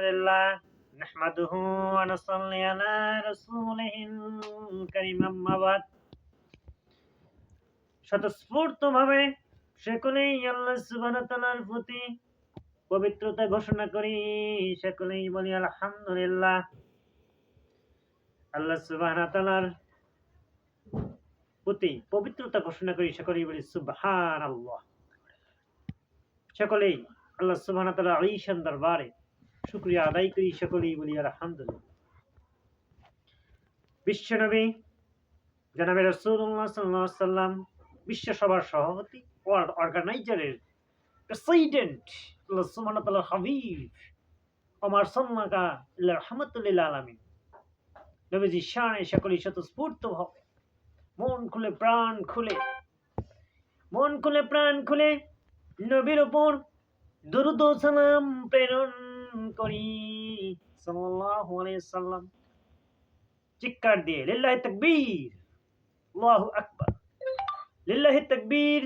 لله نحمده ونصلي على رسوله الكريم أما بعد স্বতঃস্ফূর্তভাবে সকলেই আল্লাহ সুবহানাহু ওয়া তাআলার প্রতি পবিত্রতা ঘোষণা করি, সকলেই বলি আলহামদুলিল্লাহ। আল্লাহ সুবহানাহু ওয়া তাআলার প্রতি পবিত্রতা ঘোষণা করি, সকলেই বলি সুবহানাল্লাহ। সকলেই আল্লাহ সুবহানাহু ওয়া তাআলার ঈশান দরবারে শুকরিয়া আদায় করি, সকলেই বলি আলহামদুলিল্লাহ। বিশ্বনবী জনাবে রাসূলুল্লাহ সাল্লাল্লাহু আলাইহি ওয়াসাল্লাম বিশ্বসভার সভাপতি, ওয়ার্ল্ড অর্গানাইজারের প্রেসিডেন্ট, আল্লাহ সুবহানাহু ওয়া তাআলার হাবিব ওমা আরসালনাকা ইল্লা রাহমাতাল লিল আলামিন নবীজি শানে সকলেই স্বতঃস্ফূর্তভাবে মন খুলে প্রাণ খুলে নবীর উপর দরুদ ও সালাম প্রেরণ করি সাল্লাল্লাহু আলাইহি ওয়াসাল্লাম। চিৎকার দিয়ে লিল্লাহি তাকবীর, আল্লাহু আকবার, লিল্লাহি তাকবীর,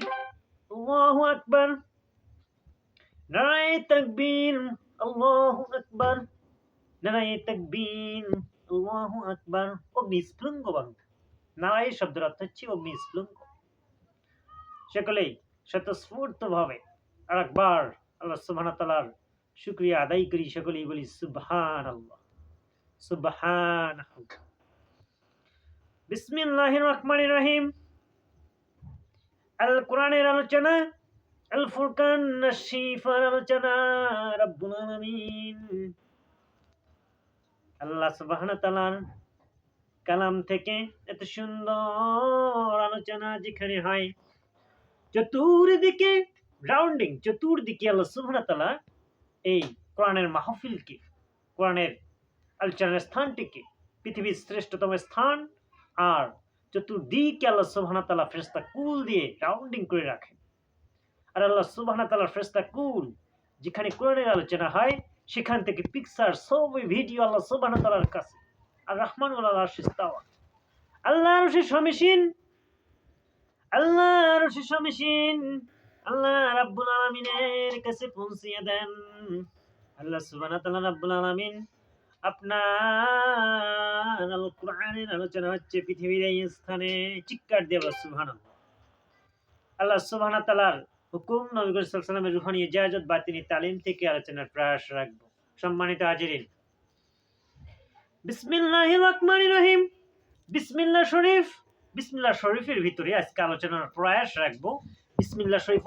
আল্লাহু আকবার, নারায়ে তাকবীর, আল্লাহু আকবার, নারায়ে তাকবীর, আল্লাহু আকবার। অগ্নিস্ফুলিঙ্গ বাংলা নারায়ে শব্দের অর্থ হচ্ছে অগ্নিস্ফুলিঙ্গ। সকলেই স্বতঃস্ফূর্তভাবে আরেকবার আল্লাহ সুবহানাহু ওয়া তাআলার শুকরিয়া আদায় করি, সকলেই বলি সুবহানাল্লাহ সুবহানাল্লাহ। বিসমিল্লাহির রহমানির রহিম। আল কোরআনের আলোচনা, আল ফুরকান শরীফের আলোচনা। রব্বুল আলামিন আল্লাহ সুবহানাহু ওয়া তাআলার কালাম থেকে এত সুন্দর আলোচনা যেখানে হয়, চতুর্দিকে রাউন্ডিং, চতুর্দিকে আল্লাহ সুবহানাহু ওয়া তাআলা এই কোরআনের মাহফিলকে, কোরআনের আলোচনার স্থানটিকে পৃথিবীর শ্রেষ্ঠতম স্থান, আর চতুর্দিকে আল্লাহ সুবহানাহু ওয়া তাআলা ফেরেশতা কুল দিয়ে রাউন্ডিং করে রাখেন। আর আল্লাহ সুবহানাহু ওয়া তাআলার ফেরেশতা কুল যেখানে কোরআনের আলোচনা হয়, সেখান থেকে পিকচার, ছবি, ভিডিও আল্লাহ সুবহানাহু ওয়া তাআলার কাছে। আর রহমান ওয়াল আরশিস তাওয়া, আল্লাহ আরশে সমিসীন, আল্লাহ আরশে সমিসীন, আল্লাহ রাব্বুল আলামিনের কাছে পৌঁছিয়ে দেন। আল্লাহ সুবহানাহু ওয়া তাআলা রাব্বুল আলামিন আপনার আল কোরআনের আলোচনা হচ্ছে পৃথিবীর এই স্থানে। চিৎকার দিয়ে বলো সুবহানাল্লাহ। আল্লাহ সুবহানাহু ওয়া তাআলার হুকুম, নবী করিম সাল্লাল্লাহু আলাইহি ওয়াসাল্লামের রূহানী ইজাজত, বাতিনি তালিম থেকে আলোচনার প্রয়াস রাখবো। সম্মানিত হাজিরিন, বিসমিল্লাহির রহমানির রহিম। বিসমিল্লাহ শরীফ, বিসমিল্লাহ শরীফের ভিতরে আজকে আলোচনার প্রয়াস রাখবো। বিসমিল্লাহ শরীফ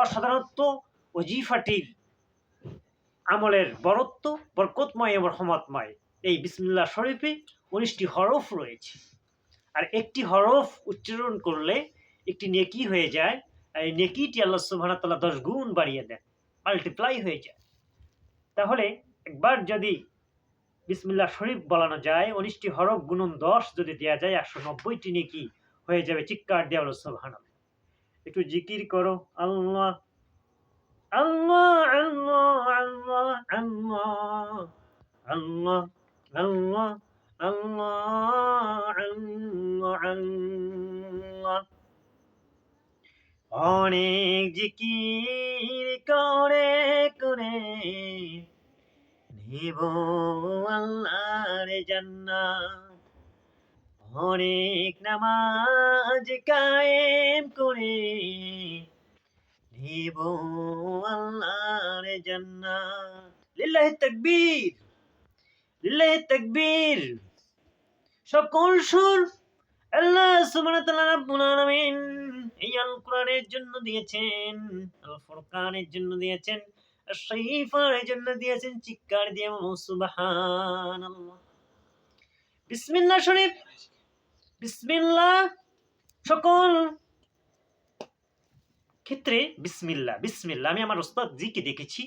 অসাধারণত্ব ওজিফাটির আমলের বরত্ব, বরকতময় এবং রহমতময়। এই বিসমিল্লাহ শরীফে 19টি হরফ রয়েছে, আর একটি হরফ উচ্চারণ করলে একটি নেকি হয়ে যায়। আর এই নেকিটি আল্লাহ সুবহানাহু ওয়া তাআলা 10 গুণ বাড়িয়ে দেন, মাল্টিপ্লাই হয়ে যায়। তাহলে একবার যদি বিসমিল্লাহ শরীফ বলানো যায়, 19টি হরফ গুণন 10 যদি দেওয়া যায়, 190টি নেকি হয়ে যাবে। চিৎকার দিয়ে বলো সুবহানাল্লাহ। একটু জিকির করো, আল্লাহ আল্লাহ আল্লাহ আল্লাহ আল্লাহ আল্লাহ আল্লাহ আল্লাহ আল্লাহ আল্লাহ। অনেক জিকির করে করে নিব আল্লাহর জান্নাত, অনেক নামাজ কায়েম করে নিব আল্লাহর জান্নাত। লিল্লাহি তাকবীর, লিল্লাহি তাকবীর। সকল সুর আল্লাহ সুবহানাহু ওয়া তাআলা রাব্বুল আলামিন এই আল কোরআনের জন্য দিয়েছেন, আল ফুরকানের জন্য দিয়েছেন, আর শরীফের জন্য দিয়েছেন। চিৎকার দিয়ে সুবহানাল্লাহ। বিসমিল্লাহ শরীফ, বিসমিল্লাহ সকল ক্ষেত্রে বিসমিল্লাহ বিসমিল্লাহ। আমি আমার ওস্তাদ জিকে দেখেছি,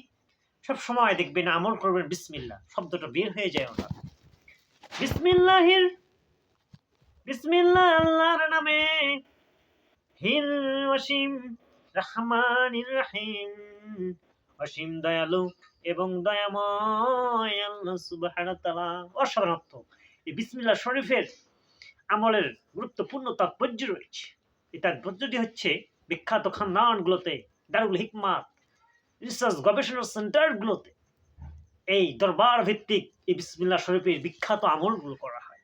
সব সময় দেখবেন আমল করবেন বিসমিল্লাহ, শব্দটা বের হয়ে যায় ওনার। বিসমিল্লাহির, বিসমিল্লাহ আল্লাহর নামে, হির অসীম রহমানির রহিম, অসীম দয়ালু এবং দয়াময় আল্লাহ সুবহানাহু ওয়া তাআলা। অসাধারণত্ব এই বিসমিল্লাহ শরীফের আমলের গুরুত্বপূর্ণ তাৎপর্য রয়েছে। এই তাৎপর্যটি হচ্ছে বিখ্যাত খানদানগুলোতে, দারুল হিকমাত, রিসার্চ গবেষণা সেন্টারগুলোতে এই দরবার ভিত্তিক এই বিসমিল্লাহ শরীফের বিখ্যাত আমলগুলো করা হয়।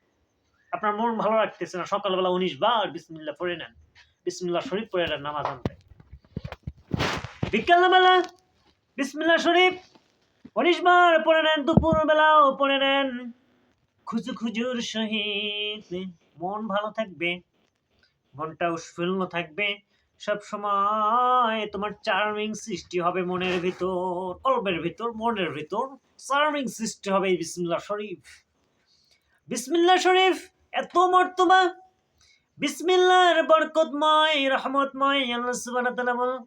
আপনার মন ভালো রাখতেছে না, সকালবেলা 19 বার বিসমিল্লাহ পড়ে নেন, বিসমিল্লাহ শরীফ পড়ে নেন নামাজ আনতে। বিকালবেলা বিসমিল্লাহ শরীফ 19 বার পড়ে নেন, দুপুর বেলাও পড়ে নেন। খুজুর সহিত মন ভালো থাকবে, মনটা উৎফুল্ল থাকবে, সব সময় তোমার চার্মিং সৃষ্টি হবে মনের ভিতর, কলবের ভিতর, মনের ভিতর চার্মিং সৃষ্টি হবে এই বিসমিল্লাহ শরীফ। বিসমিল্লাহ শরীফ এত মর্তবা, বিসমিল্লাহর বরকতময় রহমতময়। আল্লাহ সুবহানাহু ওয়া তাআলা বলেন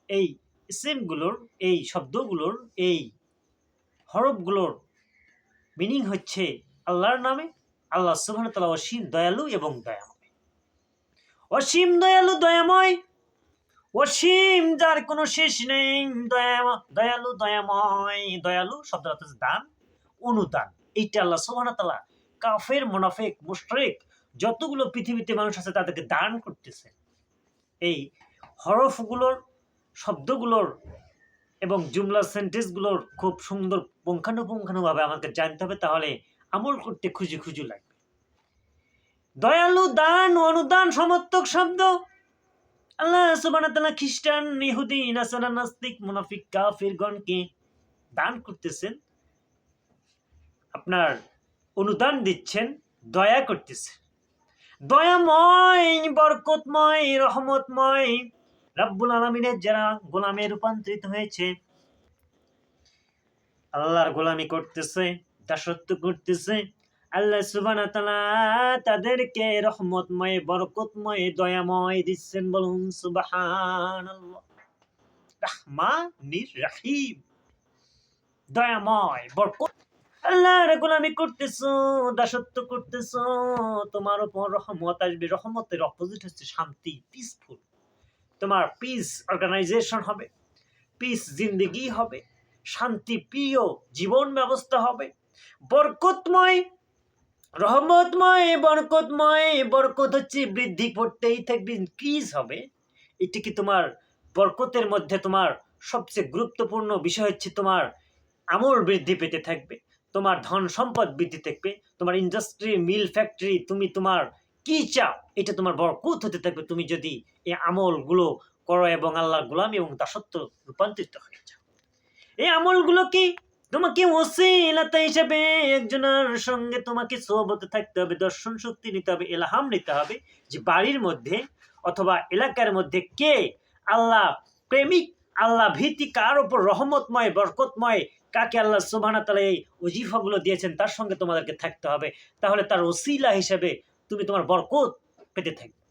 এই ইসমগুলোর, এই শব্দগুলোর, এই হরফগুলোর মিনিং হচ্ছে আল্লাহর নামে। আল্লাহ সুবহানাহু ওয়া তাআলা অসীম দয়ালু এবং দয়াময়, অসীম দয়ালু দয়াময়, অসীম যার কোনো শেষ নেই, দয়ালু দয়াময়। দয়ালু শব্দটা হচ্ছে দান, অনুদান। এইটা আল্লাহ সুবহানাহু ওয়া তাআলা কাফের, মুনাফিক, মুশরিক যতগুলো পৃথিবীতে মানুষ আছে তাদেরকে দান করতেছে। এই হরফগুলোর, শব্দগুলোর এবং জুমলা সেন্টেন্সগুলোর খুব সুন্দর পুঙ্খানুপুঙ্খানুভাবে আমাকে জানতে হবে, তাহলে আমল করতে খুঁজু লাগবে। দয়ালু, দান, অনুদান সমর্থক শব্দ। আল্লাহ সুবহানাহু ওয়া তাআলা খ্রিস্টান, ইহুদি, নাসারা, নাস্তিক, মুনাফিক, কাফিরগণকে দান করতেছেন, আপনার অনুদান দিচ্ছেন, দয়া করতেছেন। দয়াময়, বরকতময়, রহমতময় রব্বুল আলামিনের যারা গোলামে রূপান্তরিত হয়েছে, আল্লাহর গোলামি করতেছে, দাসত্ব করতেছে, আল্লাহ সুবহানাহু ওয়া তাআলা তাদেরকে রহমতময়, বরকতময়, দয়াময় দিচ্ছেন। বলুন সুবহানাল্লাহ। রাহমানির রহিম, দয়াময়, বরকত। আল্লাহর গোলামি করতেছো, দাসত্ব করতেছো, তোমার উপর রহমত আসবে। রহমতের অপোজিট হচ্ছে শান্তি, পিসফুল। তোমার পিস অর্গানাইজেশন হবে, পিস জিন্দেগি হবে, শান্তি প্রিয় জীবন ব্যবস্থা হবে। বরকতময়, রহমতময়, বরকতময়। বরকত হচ্ছে বৃদ্ধি করতেই থাকবে, ইনক্রিজ হবে। এটি কি তোমার বরকতের মধ্যে তোমার সবচেয়ে গুরুত্বপূর্ণ বিষয় হচ্ছে তোমার আমল বৃদ্ধি পেতে থাকবে, তোমার ধন সম্পদ বৃদ্ধি থাকবে, তোমার ইন্ডাস্ট্রি, মিল, ফ্যাক্টরি, তুমি তোমার কি চাও এটা তোমার বরকত হতে থাকবে তুমি যদি এই আমলগুলো করো এবং আল্লাহর গোলামি এবং দাসত্ব রূপান্তরিত হয়ে যাও। এই আমলগুলো কি তোমাকে ওসিলাতা হিসেবে একজনের সঙ্গে তোমাকে সোহবতে থাকতে হবে, দর্শন শক্তি নিতে হবে, ইলহাম নিতে হবে যে বাড়ির মধ্যে অথবা এলাকার মধ্যে কে আল্লাহ প্রেমিক, আল্লাহ ভীতি, কার উপর রহমতময়, বরকতময়, কাকে আল্লাহ সুবহানাহু ওয়া তাআলা এই ওজিফাগুলো দিয়েছেন তার সঙ্গে তোমাদেরকে থাকতে হবে। তাহলে তার ওসিলা হিসেবে তুমি তোমার বরকত পেতে থাকবে।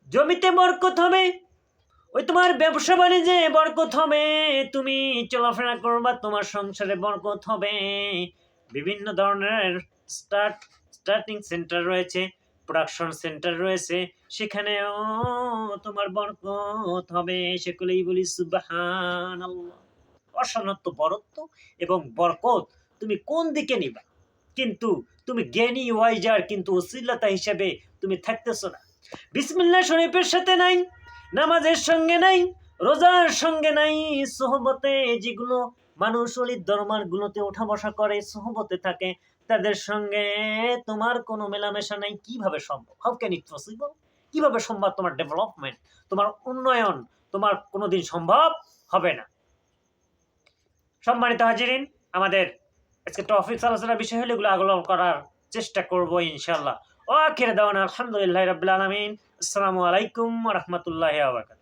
জমিতে বরকত হবে, ওই তোমার ব্যবসা বাণিজ্যে বরকত হবে, তুমি চলাফেরা করবা, তোমার সংসারে বরকত হবে। বিভিন্ন ধরনের স্টার্টিং সেন্টার রয়েছে, প্রোডাকশন সেন্টার রয়েছে, সেখানেও তোমার বরকত হবে। সেগুলোই বলি সুবহানাল্লাহ। অসাধারণ বরত্ব এবং বরকত তুমি কোন দিকে নিবা, কিন্তু তুমি জ্ঞানী ওয়াইজার, কিন্তু ওসিলাতা হিসেবে তুমি থাকতেছো না। বিসমিল্লাহ শরীফের সাথে নাই, নামাজের সঙ্গে নাই, রোজার সঙ্গে নাই, সোহবতে যেগুলো মানুষ অলির দরবারগুলোতে ওঠা বসা করে, সোহবতে থাকে, তাদের সঙ্গে তোমার কোনো মেলামেশা নাই। কিভাবে সম্ভব? How can it possible? কিভাবে সম্ভব তোমার ডেভেলপমেন্ট, তোমার উন্নয়ন? তোমার কোনোদিন সম্ভব হবে না। সম্মানিত হাজিরিন, আমাদের আজকে টপিক আলোচনার বিষয় হলো এগুলো আলোচনা করার চেষ্টা করবো ইনশাআল্লাহ। আখির দাওয়ানা আলহামদুলিল্লাহি রাব্বিল আলামিন। আসসালামু আলাইকুম ওয়া রাহমাতুল্লাহি ওয়া বারাকাতুহু।